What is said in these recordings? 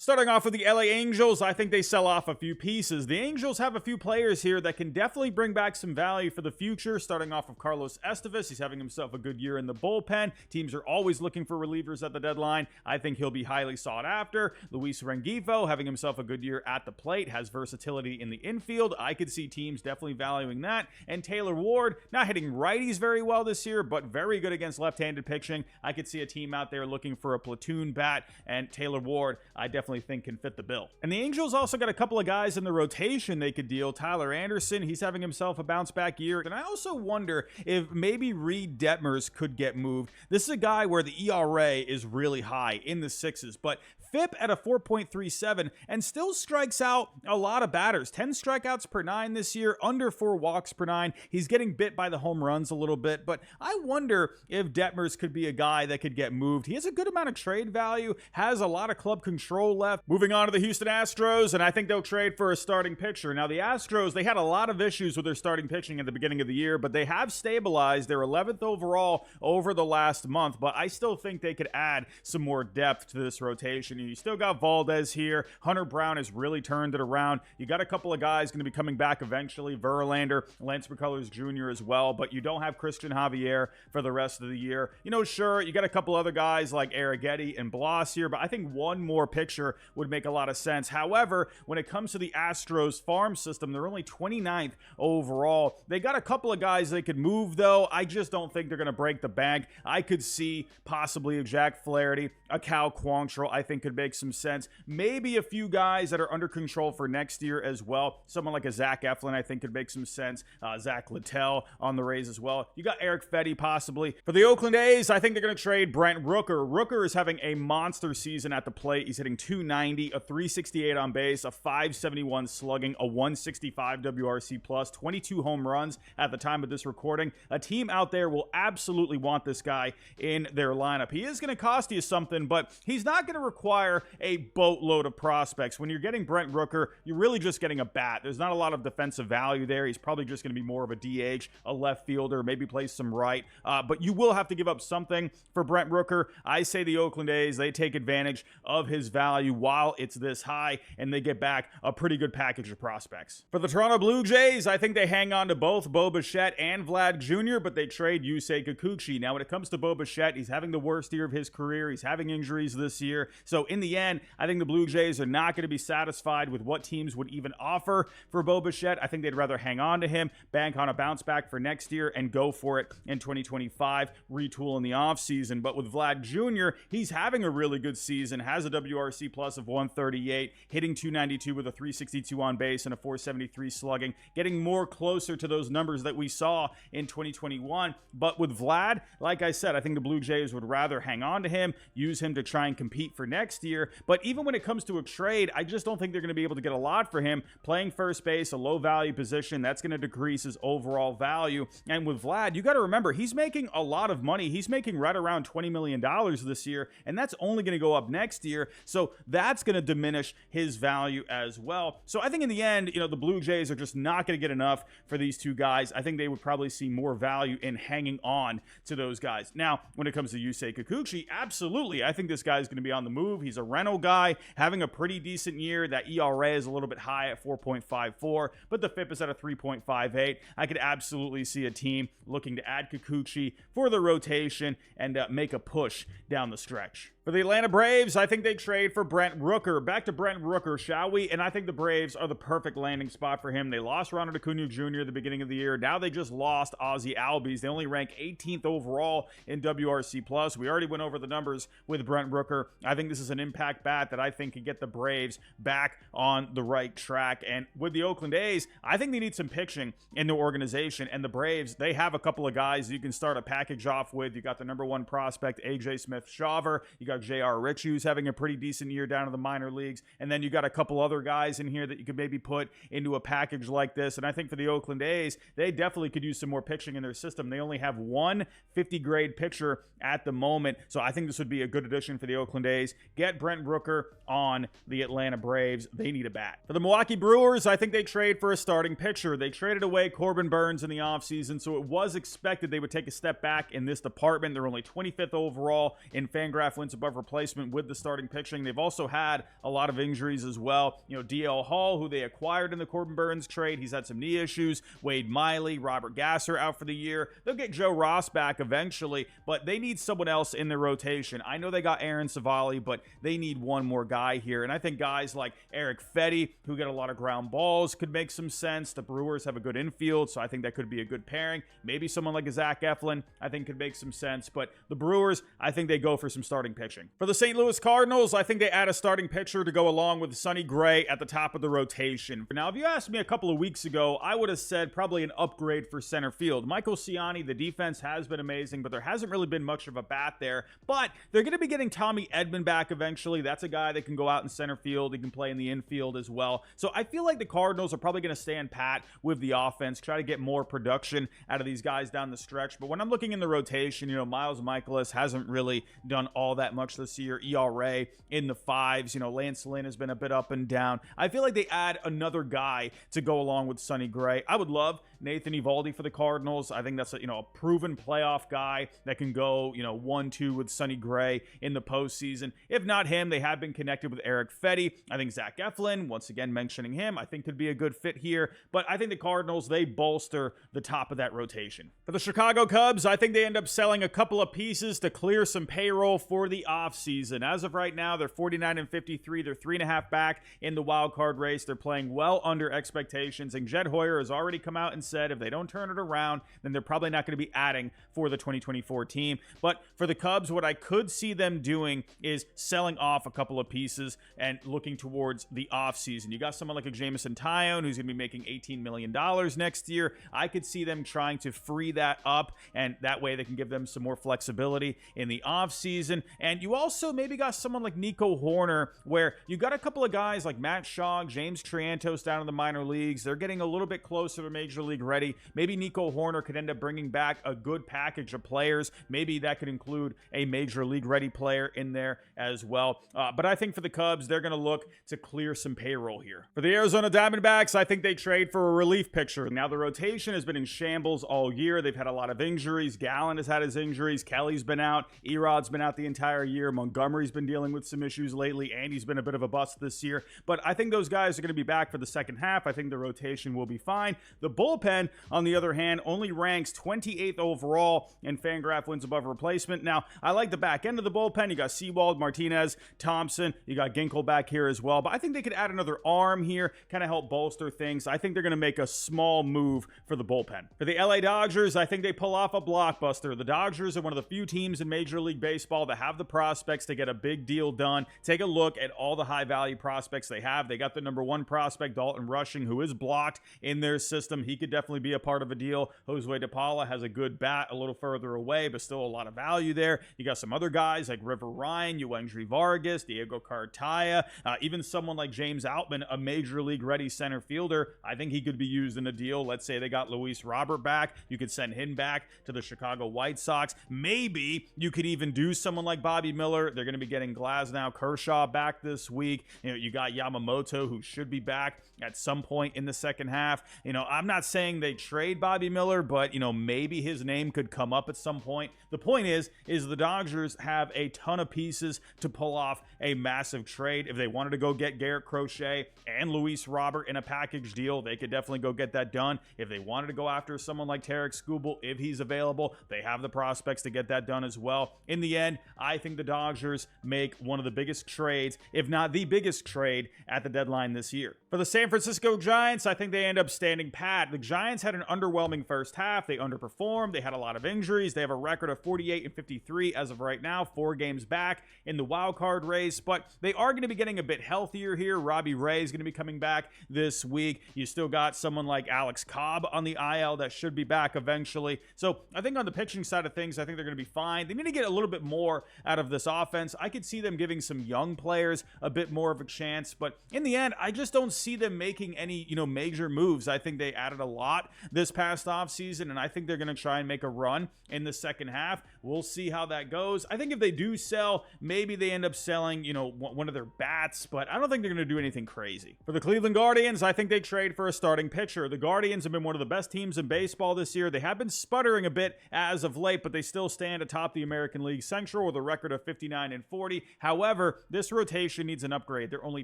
Starting off with the LA Angels, I think they sell off a few pieces. The Angels have a few players here that can definitely bring back some value for the future. Starting off with Carlos Estevez, he's having himself a good year in the bullpen. Teams are always looking for relievers at the deadline. I think he'll be highly sought after. Luis Rengifo having himself a good year at the plate, has versatility in the infield. I could see teams definitely valuing that. And Taylor Ward, not hitting righties very well this year, but very good against left-handed pitching. I could see a team out there looking for a platoon bat, and Taylor Ward, I definitely think can fit the bill. And the Angels also got a couple of guys in the rotation they could deal. Tyler Anderson, he's having himself a bounce back year. And I also wonder if maybe Reed Detmers could get moved. This is a guy where the ERA is really high in the sixes, but FIP at a 4.37 and still strikes out a lot of batters. 10 strikeouts per 9 this year, under 4 walks per 9. He's getting bit by the home runs a little bit, but I wonder if Detmers could be a guy that could get moved. He has a good amount of trade value, has a lot of club control left. Moving on to the Houston Astros, and I think they'll trade for a starting pitcher. Now, the Astros, they had a lot of issues with their starting pitching at the beginning of the year, but they have stabilized. They're 11th overall over the last month, but I still think they could add some more depth to this rotation. You still got Valdez here. Hunter Brown has really turned it around. You got a couple of guys going to be coming back eventually. Verlander, Lance McCullers Jr. as well, but you don't have Christian Javier for the rest of the year. You know, sure, you got a couple other guys like Arrighetti and Blas here, but I think one more pitcher would make a lot of sense. However, when it comes to the Astros farm system, they're only 29th overall. They got a couple of guys they could move, though. I just don't think they're going to break the bank. I could see possibly a Jack Flaherty, a Cal Quantrill, I think could make some sense. Maybe a few guys that are under control for next year as well. Someone like a Zach Eflin, I think could make some sense. Zach Littell on the Rays as well. You got Eric Fetty possibly. For the Oakland A's, I think they're going to trade Brent Rooker. Rooker is having a monster season at the plate. He's hitting 290, a 368 on base, a 571 slugging, a 165 WRC plus, 22 home runs at the time of this recording. A team out there will absolutely want this guy in their lineup. He is going to cost you something, but he's not going to require a boatload of prospects. When you're getting Brent Rooker, you're really just getting a bat. There's not a lot of defensive value there. He's probably just going to be more of a DH, a left fielder, maybe play some right. But you will have to give up something for Brent Rooker. I say the Oakland A's, they take advantage of his value while it's this high, and they get back a pretty good package of prospects. For the Toronto Blue Jays, I think they hang on to both Bo Bichette and Vlad Jr., but they trade Yusei Kikuchi. Now, when it comes to Bo Bichette, he's having the worst year of his career. He's having injuries this year. So in the end, I think the Blue Jays are not going to be satisfied with what teams would even offer for Bo Bichette. I think they'd rather hang on to him, bank on a bounce back for next year, and go for it in 2025, retool in the offseason. But with Vlad Jr., he's having a really good season, has a WRC plus of 138, hitting 292 with a 362 on base and a 473 slugging, getting more closer to those numbers that we saw in 2021. But with Vlad, like I said, I think the Blue Jays would rather hang on to him, use him to try and compete for next year. But even when it comes to a trade, I just don't think they're going to be able to get a lot for him. Playing first base, a low value position, that's going to decrease his overall value. And with Vlad, you got to remember, he's making a lot of money. He's making right around $20 million this year, and that's only going to go up next year. So that's going to diminish his value as well. So I think in the end, you know, the Blue Jays are just not going to get enough for these two guys. I think they would probably see more value in hanging on to those guys. Now, when it comes to Yusei Kikuchi, absolutely, I think this guy's going to be on the move. He's a rental guy, having a pretty decent year. That ERA is a little bit high at 4.54, but the FIP is at a 3.58. I could absolutely see a team looking to add Kikuchi for the rotation and make a push down the stretch. For the Atlanta Braves, I think they trade for Brent Rooker. Back to Brent Rooker, shall we? And I think the Braves are the perfect landing spot for him. They lost Ronald Acuna Jr. at the beginning of the year. Now they just lost Ozzie Albies. They only rank 18th overall in WRC+. We already went over the numbers with Brent Rooker. I think this is an impact bat that I think can get the Braves back on the right track. And with the Oakland A's, I think they need some pitching in their organization. And the Braves, they have a couple of guys you can start a package off with. You got the number one prospect, A.J. Smith-Shawver. You got J.R. Rich, who's having a pretty decent year down in the minor leagues. And then you got a couple other guys in here that you could maybe put into a package like this. And I think for the Oakland A's, they definitely could use some more pitching in their system. They only have one 50-grade pitcher at the moment. So I think this would be a good addition for the Oakland A's. Get get Brent Rooker on the Atlanta Braves. They need a bat. For the Milwaukee Brewers, I think they trade for a starting pitcher. They traded away Corbin Burns in the offseason, so it was expected they would take a step back in this department. They're only 25th overall in Fangraph wins above replacement with the starting pitching. They've also had a lot of injuries as well. DL Hall, who they acquired in the Corbin Burns trade, he's had some knee issues. Wade Miley, Robert Gasser out for the year. They'll get Joe Ross back eventually, but they need someone else in their rotation. I know they got Aaron Savali, but they need one more guy here. And I think guys like Eric Fetty, who get a lot of ground balls, could make some sense. The Brewers have a good infield, so I think that could be a good pairing. Maybe someone like a Zach Eflin, I think could make some sense. But the Brewers, I think they go for some starting pitching. For the St. Louis Cardinals, I think they add a starting pitcher to go along with Sonny Gray at the top of the rotation. Now, if you asked me a couple of weeks ago, I would have said probably an upgrade for center field. Michael Ciani, the defense has been amazing, but there hasn't really been much of a bat there. But they're going to be getting Tommy Edman back eventually. That's a guy that can go out in center field. He can play in the infield as well. So I feel like the Cardinals are probably going to stand pat with the offense, try to get more production out of these guys down the stretch. But when I'm looking in the rotation, Miles Michaelis hasn't really done all that much this year. ERA in the fives. Lance Lynn has been a bit up and down. I feel like they add another guy to go along with Sonny Gray. I would love Nathan Eovaldi for the Cardinals. I think that's a proven playoff guy that can go 1-2 with Sonny Gray in the postseason. If not him, they have been connected with Eric Fetty. I think Zach Eflin, once again mentioning him, I think could be a good fit here. But I think the Cardinals, they bolster the top of that rotation. For the Chicago Cubs, I think they end up selling a couple of pieces to clear some payroll for the offseason. As of right now, they're 49-53. They're 3.5 back in the wild card race. They're playing well under expectations. And Jed Hoyer has already come out and said if they don't turn it around, then they're probably not going to be adding for the 2024 team. But for the Cubs, what I could see them doing is selling off a couple of pieces and looking towards the offseason. You got someone like a Jameson Taillon who's going to be making $18 million next year. I could see them trying to free that up, and that way they can give them some more flexibility in the offseason. And you also maybe got someone like Nico Horner, where you got a couple of guys like Matt Shaw, James Triantos down in the minor leagues. They're getting a little bit closer to Major League ready. Maybe Nico Horner could end up bringing back a good package of players. Maybe that could include a Major League ready player in there as well. But I think for the Cubs, they're going to look to clear some payroll here. For the Arizona Diamondbacks, I think they trade for a relief pitcher. Now, the rotation has been in shambles all year. They've had a lot of injuries. Gallen has had his injuries. Kelly's been out. Erod's been out the entire year. Montgomery's been dealing with some issues lately. Andy's been a bit of a bust this year. But I think those guys are going to be back for the second half. I think the rotation will be fine. The bullpen, on the other hand, only ranks 28th overall in Fangraph wins above replacement. Now, I like the back end of the bullpen. You got Sewald, Martinez, Thompson. You got Ginkel back here as well. But I think they could add another arm here, kind of help bolster things. I think they're going to make a small move for the bullpen. For the LA Dodgers, I think they pull off a blockbuster. The Dodgers are one of the few teams in Major League Baseball that have the prospects to get a big deal done. Take a look at all the high-value prospects they have. They got the number one prospect, Dalton Rushing, who is blocked in their system. He could definitely be a part of a deal. Josue DePaula has a good bat a little further away, but still a lot of value there. You got some other guys like River Ryan, Yuendry Vargas, Diego Cartaya, even someone like James Outman, a Major League ready center fielder. I think he could be used in a deal. Let's say they got Luis Robert back. You could send him back to the Chicago White Sox. Maybe you could even do someone like Bobby Miller. They're going to be getting Glasnow, Kershaw back this week. You got Yamamoto, who should be back at some point in the second half. I'm not saying they trade Bobby Miller, but maybe his name could come up at some point. The point is the Dodgers have a ton of pieces to pull off a massive trade. If they wanted to go get Garrett Crochet and Luis Robert in a package deal, they could definitely go get that done. If they wanted to go after someone like Tarik Skubal, if he's available, they have the prospects to get that done as well. In the end, I think the Dodgers make one of the biggest trades, if not the biggest trade, at the deadline this year. For the San Francisco Giants, I think they end up standing pat. The Giants had an underwhelming first half. They underperformed. They had a lot of injuries. They have a record of 48-53 as of right now, 4 games back in the wild card race, but they are going to be getting a bit healthier here. Robbie Ray is going to be coming back this week. You still got someone like Alex Cobb on the IL that should be back eventually. So I think on the pitching side of things, I think they're going to be fine. They need to get a little bit more out of this offense. I could see them giving some young players a bit more of a chance, but in the end, I just don't see them making any, major moves. I think they added a lot this past offseason, and I think they're going to try and make a run in the second half. We'll see how that goes. I think if they do sell, maybe they end up selling, one of their bats, but I don't think they're going to do anything crazy. For the Cleveland Guardians, I think they trade for a starting pitcher. The Guardians have been one of the best teams in baseball this year. They have been sputtering a bit as of late, but they still stand atop the American League Central with a record of 59-40. However, this rotation needs an upgrade. They're only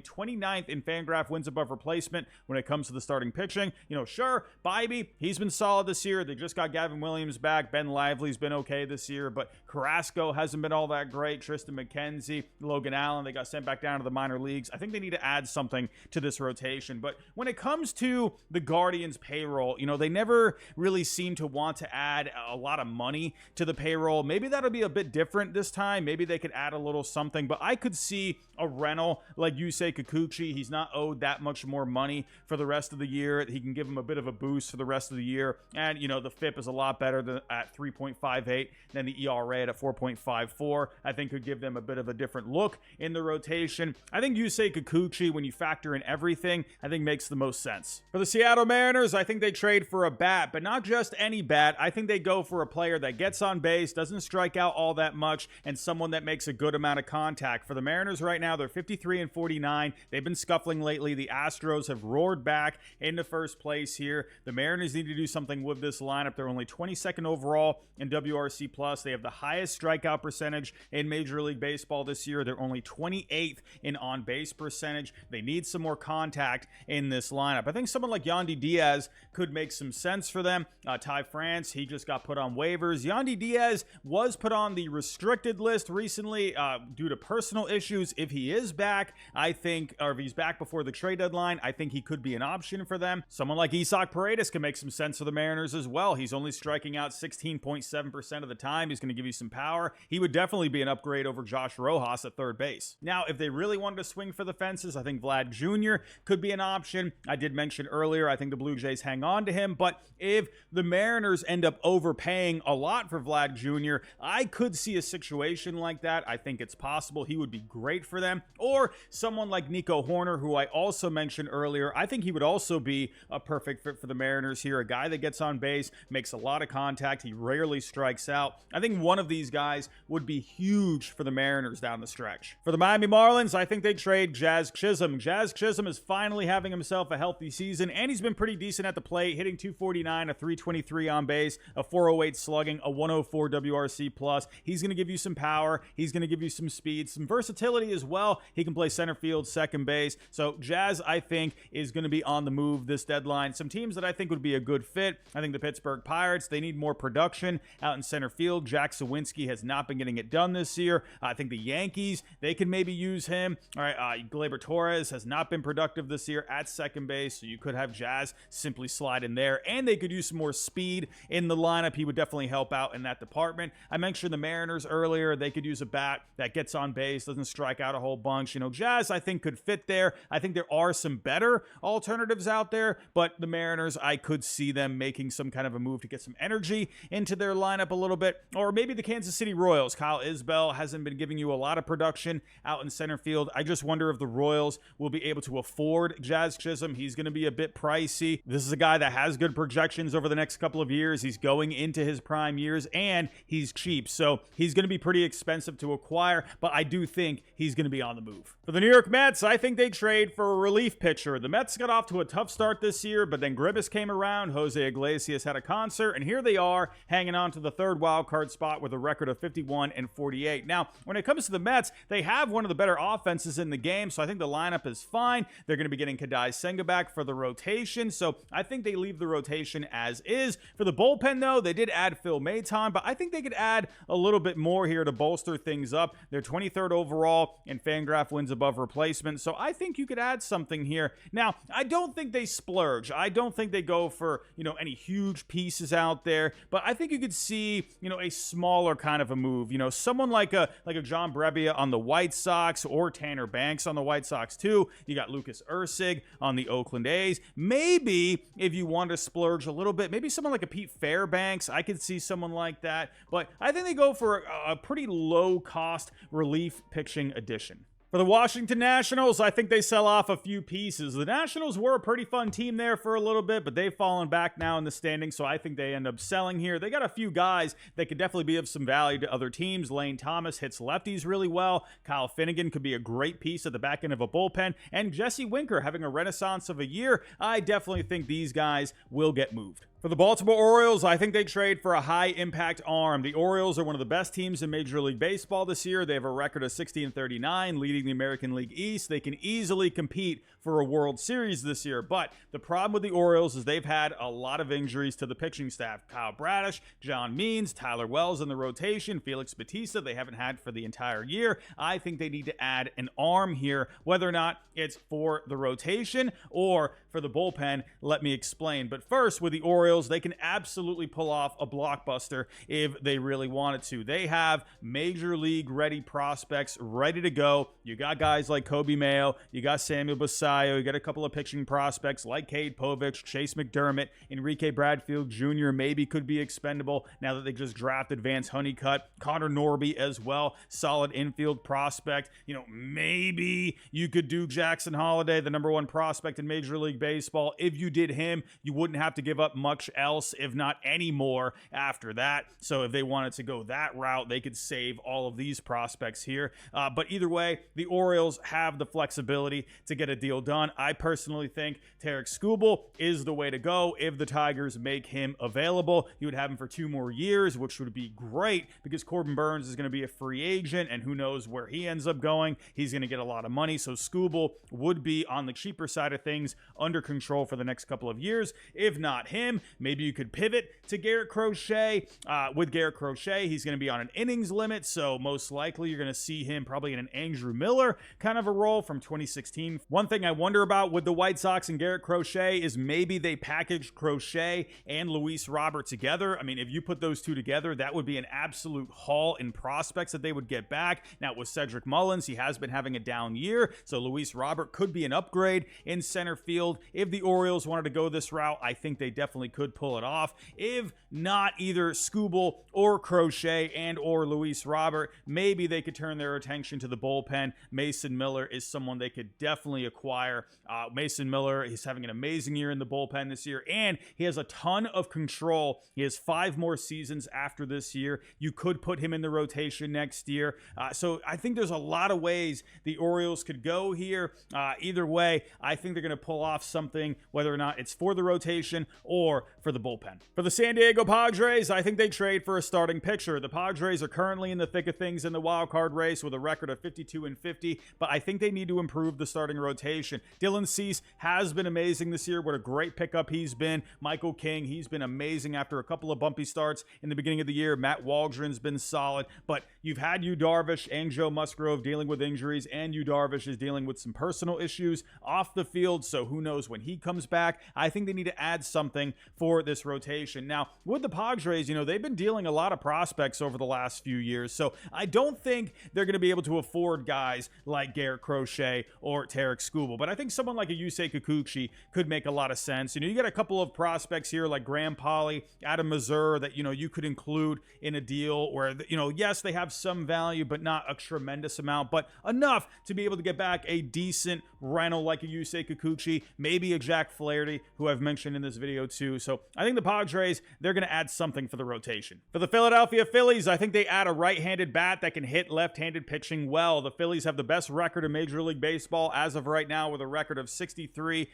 29th in Fangraph wins above replacement when it comes to the starting pitching. Sure, Bybee, he's been solid this year. They just got Gavin Williams back. Ben Lively's been okay this year, but Carrasco hasn't been all that great. Tristan McKenzie, Logan Allen, they got sent back down to the minor leagues. I think they need to add something to this rotation. But when it comes to the Guardians payroll, they never really seem to want to add a lot of money to the payroll. Maybe that'll be a bit different this time. Maybe they could add a little something, but I could see a rental like Yusei Kikuchi. He's not owed that much more money for the rest of the year. He can give him a bit of a boost for the rest of the year. And, the FIP is a lot better than at 3.58 than the ERA at 4.54. I think could give them a bit of a different look in the rotation. I think Yusei Kikuchi, when you factor in everything, I think makes the most sense. For the Seattle Mariners, I think they trade for a bat, but not just any bat. I think they go for a player that gets on base, doesn't strike out all that much, and someone that makes a good amount of contact. For the Mariners right now, they're 53-49. They've been scuffling lately. The Astros have roared back into first place here. The Mariners need to do something with this lineup. They're only 22nd overall in WRC+. They have the highest strikeout percentage in Major League Baseball this year. They're only 28th in on-base percentage. They need some more contact in this lineup. I think someone like Yandy Diaz could make some sense for them. Ty France, he just got put on waivers. Yandy Diaz was put on the restricted list recently due to personal issues. If he is back, I think, or if he's back before the trade deadline, I think he could be an option for them. Someone like Isak Paredes can make some sense for the Mariners as well. He's only striking out 16.7% of the time. He's going to give you some power. He would definitely be an upgrade over Josh Rojas at third base. Now, if they really wanted to swing for the fences, I think Vlad Jr. could be an option. I did mention earlier, I think the Blue Jays hang on to him, but if the Mariners end up overpaying a lot for Vlad Jr., I could see a situation like that. I think it's possible. He would be great for them. Or someone like Nico Horner, who I also mentioned earlier. I think he would also be a perfect fit for the Mariners here. A guy that gets on base, makes a lot of contact. He rarely strikes out. I think one of these guys would be huge for the Mariners down the stretch. For the Miami Marlins, I think they trade Jazz Chisholm. Jazz Chisholm is finally having himself a healthy season, and he's been pretty decent at the plate, hitting 249, a 323 on base, a 408 slugging, a 104 WRC+. He's going to give you some power. He's going to give you some speed, some versatility as well. He can play center field, second base. So Jazz, I think, is going to be on the move this deadline. Some teams that I think would be a good fit. I think the Pittsburgh Pirates, they need more production out in center field. Jack Sawinski has not been getting it done this year. I think the Yankees, they can maybe use him. All right, Gleyber Torres has not been productive this year at second base, so you could have Jazz simply slide in there, and they could use some more speed in the lineup. He would definitely help out in that department. I mentioned the Mariners earlier. They could use a bat that gets on base, doesn't strike out a whole bunch. Jazz, I think, could fit there. I think there are some better alternatives out there, but the Mariners, I could see them making some kind of a move to get some energy into their lineup a little bit. Or maybe the Kansas City Royals. Kyle Isbell hasn't been giving you a lot of production out in center field. I just wonder if the Royals will be able to afford Jazz Chisholm. He's going to be a bit pricey. This is a guy that has good projections over the next couple of years. He's going into his prime years, and he's cheap. So he's going to be pretty expensive to acquire, but I do think he's going to be on the move. For the New York Mets, I think they trade for a relief pitcher. The Mets got off to a tough start this year, but then Gribbis came around, Jose Iglesias had a concert, and here they are hanging on to the third wild card spot with a record of 51-48. Now, when it comes to the Mets, they have one of the better offenses in the game, so I think the lineup is fine. They're going to be getting Kadai Senga back for the rotation, so I think they leave the rotation as is. For the bullpen, though, they did add Phil Maton, but I think they could add a little bit more here to bolster things up. They're 23rd overall in Fangraph wins above replacement, so I think you could add something here. Now, I don't think they splurge. I don't think they go for, any huge pieces out there, but I think you could see, a smaller kind of a move. Someone like a John Brebbia on the White Sox, or Tanner Banks on the White Sox too. You got Lucas Erceg on the Oakland A's. Maybe if you want to splurge a little bit, maybe someone like a Pete Fairbanks. I could see someone like that, but I think they go for a pretty low cost relief pitching addition. For the Washington Nationals, I think they sell off a few pieces. The Nationals were a pretty fun team there for a little bit, but they've fallen back now in the standings, so I think they end up selling here. They got a few guys that could definitely be of some value to other teams. Lane Thomas hits lefties really well. Kyle Finnegan could be a great piece at the back end of a bullpen. And Jesse Winker having a renaissance of a year. I definitely think these guys will get moved. For the Baltimore Orioles, I think they trade for a high-impact arm. The Orioles are one of the best teams in Major League Baseball this year. They have a record of 60-39, leading the American League East. They can easily compete for a World Series this year. But the problem with the Orioles is they've had a lot of injuries to the pitching staff. Kyle Bradish, John Means, Tyler Wells in the rotation, Felix Bautista they haven't had for the entire year. I think they need to add an arm here, whether or not it's for the rotation or for the bullpen. Let me explain. But first, with the Orioles, they can absolutely pull off a blockbuster if they really wanted to. They have major league ready prospects ready to go. You got guys like Kobe Mayo, you got Samuel Basayo, you got a couple of pitching prospects like Cade Povich, Chase McDermott, Enrique Bradfield Jr. maybe could be expendable now that they just drafted Vance Honeycutt, Connor Norby as well, solid infield prospect. You know, maybe you could do Jackson Holliday, the #1 prospect in Major League Baseball. If you did him, you wouldn't have to give up much else, if not any more after that. So if they wanted to go that route, they could save all of these prospects here. But either way, the Orioles have the flexibility to get a deal done. I personally think Tarik Skubal is the way to go. If the Tigers make him available, you would have him for 2 more years, which would be great because Corbin Burns is going to be a free agent, and who knows where he ends up going. He's going to get a lot of money, so Skubal would be on the cheaper side of things, under control for the next couple of years. If not him, maybe you could pivot to Garrett Crochet. With Garrett Crochet, he's going to be on an innings limit, so most likely you're going to see him probably in an Andrew Miller kind of a role from 2016. One thing I wonder about with the White Sox and Garrett Crochet is maybe they packaged Crochet and Luis Robert together. I mean, if you put those two together, that would be an absolute haul in prospects that they would get back. Now, with Cedric Mullins, he has been having a down year, so Luis Robert could be an upgrade in center field. If the Orioles wanted to go this route, I think they definitely could pull it off. If not either Skubal or Crochet and or Luis Robert, maybe they could turn their attention to the bullpen. Mason Miller is someone they could definitely acquire. Mason Miller, he's having an amazing year in the bullpen this year, and he has a ton of control. He has 5 more seasons after this year. You could put him in the rotation next year. So I think there's a lot of ways the Orioles could go here. Either way, I think they're going to pull off something, whether or not it's for the rotation or for the bullpen. For the San Diego Padres, I think they trade for a starting pitcher. The Padres are currently in the thick of things in the wild card race with a record of 52-50, but I think they need to improve the starting rotation. Dylan Cease has been amazing this year. What a great pickup he's been. Michael King, he's been amazing after a couple of bumpy starts in the beginning of the year. Matt Waldron's been solid, but you've had Yu Darvish and Joe Musgrove dealing with injuries, and Yu Darvish is dealing with some personal issues off the field, so who knows when he comes back. I think they need to add something for this rotation. Now, with the Padres, you know, they've been dealing a lot of prospects over the last few years, so I don't think they're going to be able to afford guys like Garrett Crochet or Tarik Skubal, but I think someone like a Yusei Kikuchi could make a lot of sense. You know, you got a couple of prospects here like Graham Polley, Adam Mazur that, you know, you could include in a deal where, you know, yes, they have some value, but not a tremendous amount, but enough to be able to get back a decent rental like a Yusei Kikuchi, maybe a Jack Flaherty, who I've mentioned in this video too. So I think the Padres, they're going to add something for the rotation. For the Philadelphia Phillies, I think they add a right-handed bat that can hit left-handed pitching well. The Phillies have the best record in Major League Baseball as of right now with a record of 63-37.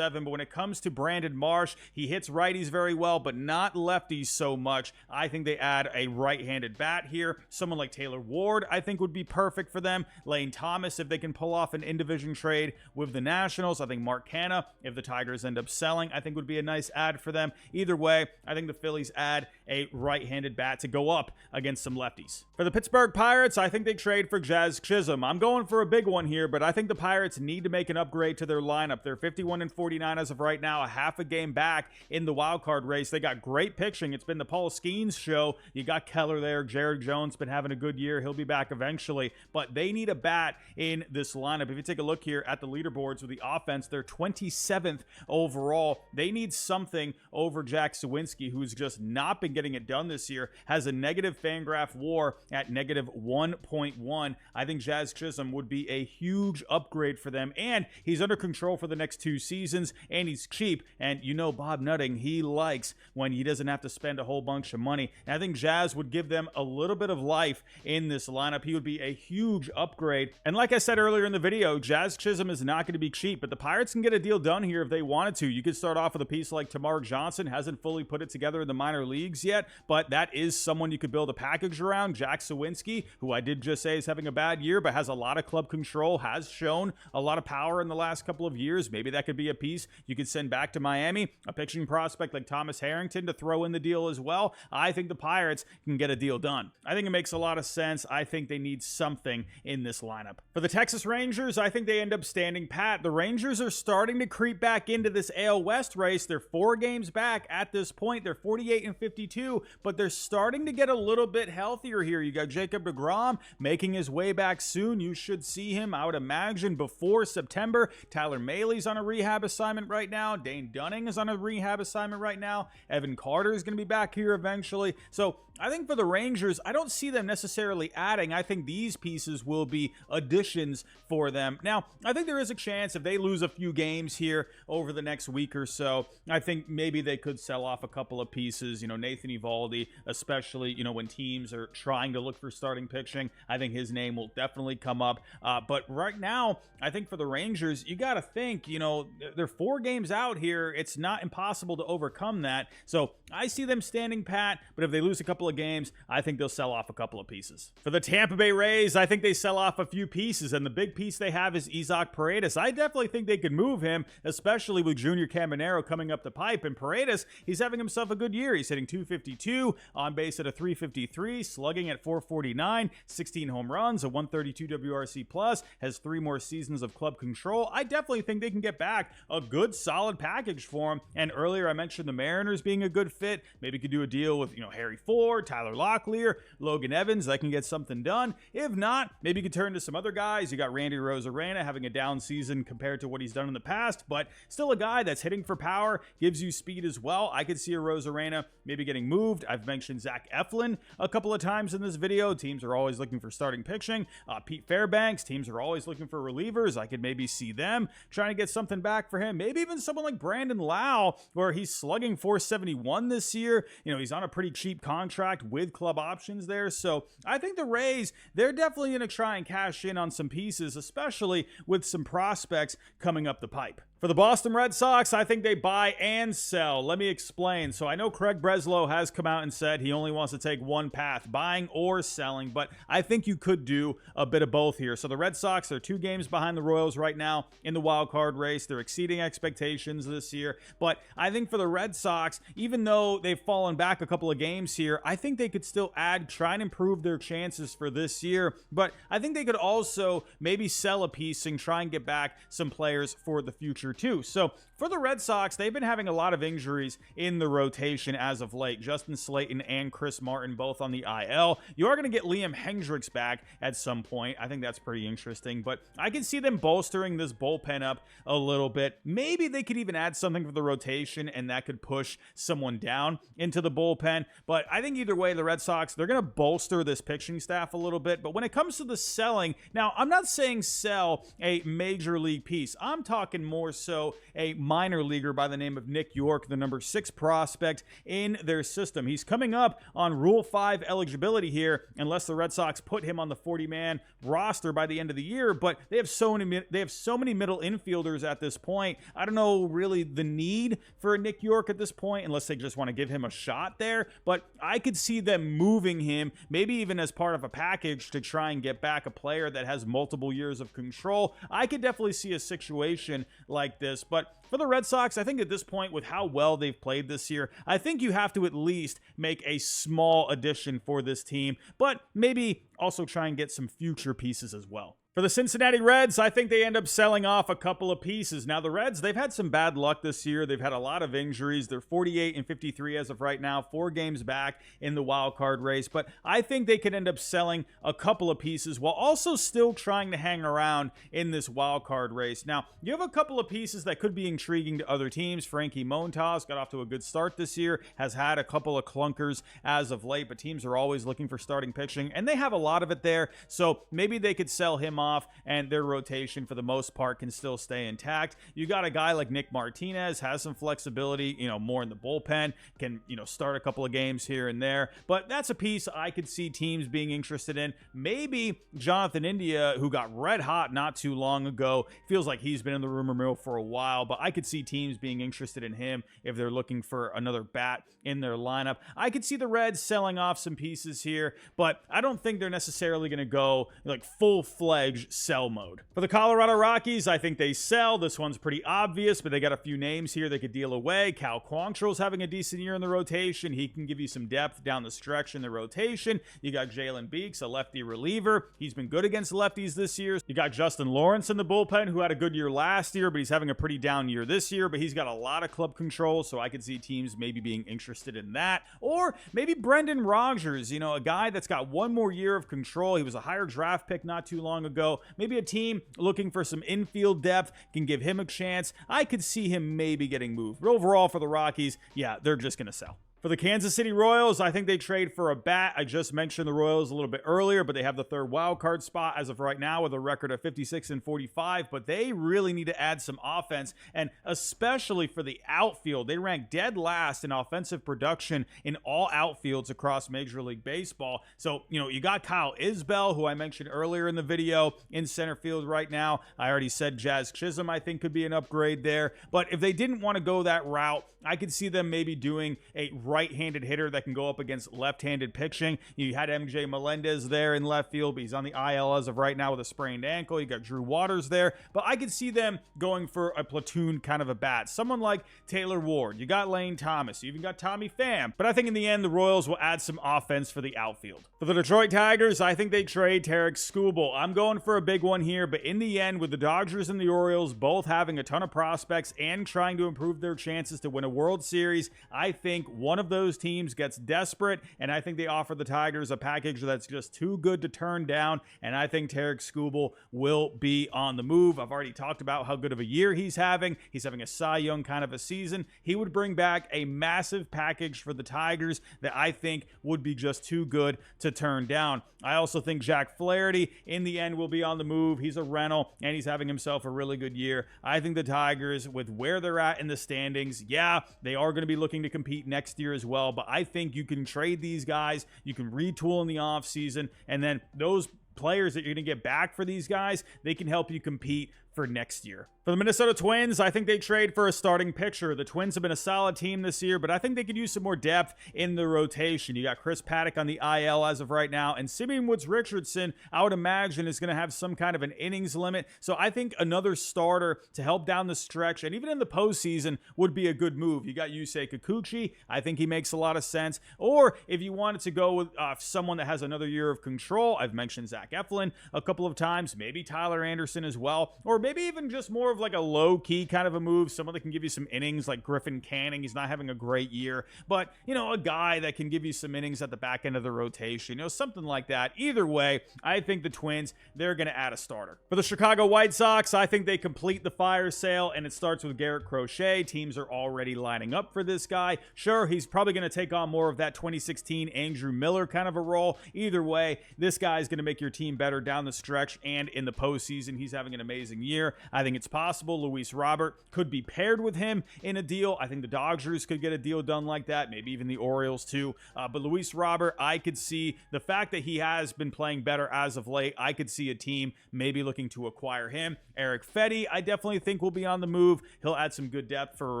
But when it comes to Brandon Marsh, he hits righties very well, but not lefties so much. I think they add a right-handed bat here. Someone like Taylor Ward, I think, would be perfect for them. Lane Thomas, if they can pull off an in-division trade with the Nationals. I think Mark Canha, if the Tigers end up selling, I think would be a nice add for them. Either way, I think the Phillies add a right-handed bat to go up against some lefties. For the Pittsburgh Pirates, I think they trade for Jazz Chisholm. I'm going for a big one here, but I think the Pirates need to make an upgrade to their lineup. They're 51-49 as of right now, a half a game back in the wild card race. They got great pitching. It's been the Paul Skeens show. You got Keller there. Jared Jones been having a good year. He'll be back eventually, but they need a bat in this lineup. If you take a look here at the leaderboards with the offense, they're 27th overall. They need some something over Jack Suwinski, who's just not been getting it done this year, has a negative Fangraph WAR at negative 1.1. I think Jazz Chisholm would be a huge upgrade for them, and he's under control for the next 2 seasons, and he's cheap, and you know Bob Nutting, he likes when he doesn't have to spend a whole bunch of money. And I think Jazz would give them a little bit of life in this lineup. He would be a huge upgrade. And like I said earlier in the video, Jazz Chisholm is not going to be cheap, but the Pirates can get a deal done here if they wanted to. You could start off with a piece like Tamar Johnson, hasn't fully put it together in the minor leagues yet, but that is someone you could build a package around. Jack Suwinski, who I did just say is having a bad year, but has a lot of club control, has shown a lot of power in the last couple of years. Maybe that could be a piece you could send back to Miami. A pitching prospect like Thomas Harrington to throw in the deal as well. I think the Pirates can get a deal done. I think it makes a lot of sense. I think they need something in this lineup. For the Texas Rangers, I think they end up standing pat. The Rangers are starting to creep back into this AL West race. They're 4 games back at this point. They're 48 and 52, but they're starting to get a little bit healthier here. You got Jacob deGrom making his way back soon. You should see him, I would imagine, before September. Tyler Mahley's on a rehab assignment right now. Dane Dunning is on a rehab assignment right now. Evan Carter is going to be back here eventually. So I think for the Rangers, I don't see them necessarily adding. I think these pieces will be additions for them. Now, I think there is a chance if they lose a few games here over the next week or so, I think maybe they could sell off a couple of pieces. You know, Nathan Eovaldi, especially, you know, when teams are trying to look for starting pitching, I think his name will definitely come up. But right now, I think for the Rangers, you got to think, you know, they're 4 games out here. It's not impossible to overcome that. So I see them standing pat, but if they lose a couple of games, I think they'll sell off a couple of pieces. For the Tampa Bay Rays, I think they sell off a few pieces, and the big piece they have is Isaac Paredes. I definitely think they could move him, especially with Junior Caminero coming up the pipe. And Paredes, he's having himself a good year. He's hitting .252, on base at a .353, slugging at .449, 16 home runs, a .132 WRC plus, has 3 more seasons of club control. I definitely think they can get back a good solid package for him. And earlier I mentioned the Mariners being a good fit. Maybe could do a deal with, you know, Harry Ford, Tyler Locklear, Logan Evans. That can get something done. If not, maybe you could turn to some other guys. You got Randy Rosarena having a down season compared to what he's done in the past, but still a guy that's hitting for power, gives you speed as well. I could see a Rosarena maybe getting moved. I've mentioned Zach Eflin a couple of times in this video. Teams are always looking for starting pitching. Pete Fairbanks, teams are always looking for relievers. I could maybe see them trying to get something back for him. Maybe even someone like Brandon Lau, where he's slugging .471 this year. You know, he's on a pretty cheap contract with club options there. So I think the Rays, they're definitely going to try and cash in on some pieces, especially with some prospects coming up the pipe. For the Boston Red Sox, I think they buy and sell. Let me explain. So I know Craig Breslow has come out and said he only wants to take one path, buying or selling, but I think you could do a bit of both here. So the Red Sox, they're 2 games behind the Royals right now in the wild card race. They're exceeding expectations this year, but I think for the Red Sox, even though they've fallen back a couple of games here, I think they could still try and improve their chances for this year, but I think they could also maybe sell a piece and try and get back some players for the future too. So for the Red Sox, they've been having a lot of injuries in the rotation as of late. Justin Slayton and Chris Martin both on the IL. You are going to get Liam Hendricks back at some point. I think that's pretty interesting, but I can see them bolstering this bullpen up a little bit. Maybe they could even add something for the rotation, and that could push someone down into the bullpen. But I think either way, the Red Sox, they're going to bolster this pitching staff a little bit. But when it comes to the selling, now I'm not saying sell a major league piece. I'm talking more so a minor leaguer by the name of Nick York, the number 6 prospect in their system. He's coming up on Rule 5 eligibility here, unless the Red Sox put him on the 40-man roster by the end of the year. But they have so many middle infielders at this point. I don't know really the need for a Nick York at this point, unless they just want to give him a shot there. But I could see them moving him, maybe even as part of a package to try and get back a player that has multiple years of control. I could definitely see a situation like this. But for the Red Sox, I think at this point, with how well they've played this year, I think you have to at least make a small addition for this team, but maybe also try and get some future pieces as well. For the Cincinnati Reds, I think they end up selling off a couple of pieces. Now, the Reds, they've had some bad luck this year. They've had a lot of injuries. They're 48-53 as of right now, 4 games back in the wild card race. But I think they could end up selling a couple of pieces while also still trying to hang around in this wild card race. Now, you have a couple of pieces that could be intriguing to other teams. Frankie Montas got off to a good start this year, has had a couple of clunkers as of late, but teams are always looking for starting pitching, and they have a lot of it there. So maybe they could sell him off, and their rotation for the most part can still stay intact. You got a guy like Nick Martinez, has some flexibility, more in the bullpen, can, start a couple of games here and there. But that's a piece I could see teams being interested in. Maybe Jonathan India, who got red hot not too long ago, feels like he's been in the rumor mill for a while, but I could see teams being interested in him if they're looking for another bat in their lineup. I could see the Reds selling off some pieces here, but I don't think they're necessarily going to go like full-fledged sell mode. For the Colorado Rockies, I think they sell. This one's pretty obvious, but they got a few names here they could deal away. Cal Quantrill's having a decent year in the rotation. He can give you some depth down the stretch in the rotation. You got Jalen Beeks, a lefty reliever. He's been good against lefties this year. You got Justin Lawrence in the bullpen, who had a good year last year, but he's having a pretty down year this year, but he's got a lot of club control, so I could see teams maybe being interested in that. Or maybe Brendan Rodgers, a guy that's got one more year of control. He was a higher draft pick not too long ago. Maybe a team looking for some infield depth can give him a chance. I could see him maybe getting moved. But overall for the Rockies, yeah, they're just going to sell. For the Kansas City Royals, I think they trade for a bat. I just mentioned the Royals a little bit earlier, but they have the third wild card spot as of right now with a record of 56-45, but they really need to add some offense, and especially for the outfield. They rank dead last in offensive production in all outfields across Major League Baseball. So, you got Kyle Isbell, who I mentioned earlier in the video, in center field right now. I already said Jazz Chisholm, I think, could be an upgrade there. But if they didn't want to go that route, I could see them maybe doing a right-handed hitter that can go up against left-handed pitching. You had MJ Melendez there in left field, but he's on the IL as of right now with a sprained ankle. You got Drew Waters there, but I could see them going for a platoon kind of a bat. Someone like Taylor Ward. You got Lane Thomas. You even got Tommy Pham. But I think in the end, the Royals will add some offense for the outfield. For the Detroit Tigers, I think they trade Tarik Skubal. I'm going for a big one here, but in the end, with the Dodgers and the Orioles both having a ton of prospects and trying to improve their chances to win a World Series, I think one of those teams gets desperate, and I think they offer the Tigers a package that's just too good to turn down, and I think Tarik Skubal will be on the move. I've already talked about how good of a year he's having. He's having a Cy Young kind of a season. He would bring back a massive package for the Tigers that I think would be just too good to turn down. I also think Jack Flaherty in the end will be on the move. He's a rental, and he's having himself a really good year. I think the Tigers, with where they're at in the standings, yeah, they are going to be looking to compete next year as well, but I think you can trade these guys, you can retool in the offseason, and then those players that you're going to get back for these guys, they can help you compete for next year. For the Minnesota Twins, I think they trade for a starting pitcher. The Twins have been a solid team this year, but I think they could use some more depth in the rotation. You got Chris Paddock on the IL as of right now, and Simeon Woods Richardson, I would imagine, is going to have some kind of an innings limit. So I think another starter to help down the stretch, and even in the postseason, would be a good move. You got Yusei Kikuchi. I think he makes a lot of sense. Or if you wanted to go with someone that has another year of control, I've mentioned Zach Eflin a couple of times, maybe Tyler Anderson as well, or maybe even just more of like a low-key kind of a move, someone that can give you some innings like Griffin Canning. He's not having a great year, but, a guy that can give you some innings at the back end of the rotation, something like that. Either way, I think the Twins, they're going to add a starter. For the Chicago White Sox, I think they complete the fire sale, and it starts with Garrett Crochet. Teams are already lining up for this guy. Sure, he's probably going to take on more of that 2016 Andrew Miller kind of a role. Either way, this guy is going to make your team better down the stretch and in the postseason. He's having an amazing year. I think it's possible Luis Robert could be paired with him in a deal. I think the Dodgers could get a deal done like that, maybe even the Orioles too. But Luis Robert, I could see the fact that he has been playing better as of late. I could see a team maybe looking to acquire him. Eric Fetty, I definitely think will be on the move. He'll add some good depth for a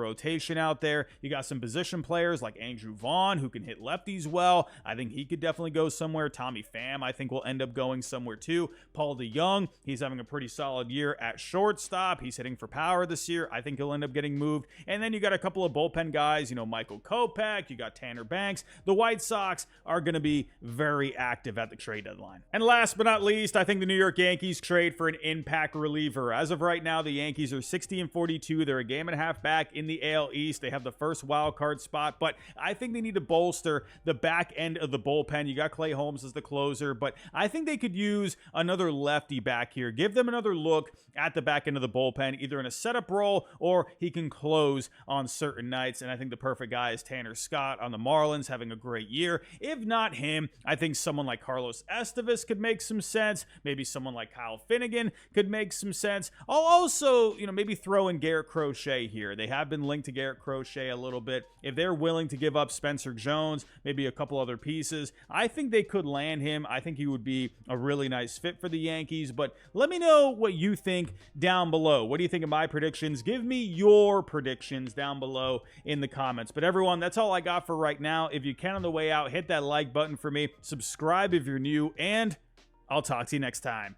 rotation out there. You got some position players like Andrew Vaughn who can hit lefties well. I think he could definitely go somewhere. Tommy Pham, I think, will end up going somewhere too. Paul DeYoung, he's having a pretty solid year at shortstop. He's hitting for power this year. I think he'll end up getting moved. And then you got a couple of bullpen guys, Michael Kopech, you got Tanner Banks. The White Sox are going to be very active at the trade deadline. And last but not least, I think the New York Yankees trade for an impact reliever. As of right now, the Yankees are 60-42. They're a game and a half back in the AL East. They have the first wild card spot, but I think they need to bolster the back end of the bullpen. You got Clay Holmes as the closer, but I think they could use another lefty back here. Give them another look at the back end of the bullpen, either in a setup role or he can close on certain nights. And I think the perfect guy is Tanner Scott on the Marlins, having a great year. If not him, I think someone like Carlos Estevez could make some sense. Maybe someone like Kyle Finnegan could make some sense. I'll also, maybe throw in Garrett Crochet here. They have been linked to Garrett Crochet a little bit. If they're willing to give up Spencer Jones, maybe a couple other pieces, I think they could land him. I think he would be a really nice fit for the Yankees. But let me know what you think down below. What do you think of my predictions? Give me your predictions down below in the comments. But everyone, that's all I got for right now. If you can on the way out, hit that like button for me. Subscribe if you're new, and I'll talk to you next time.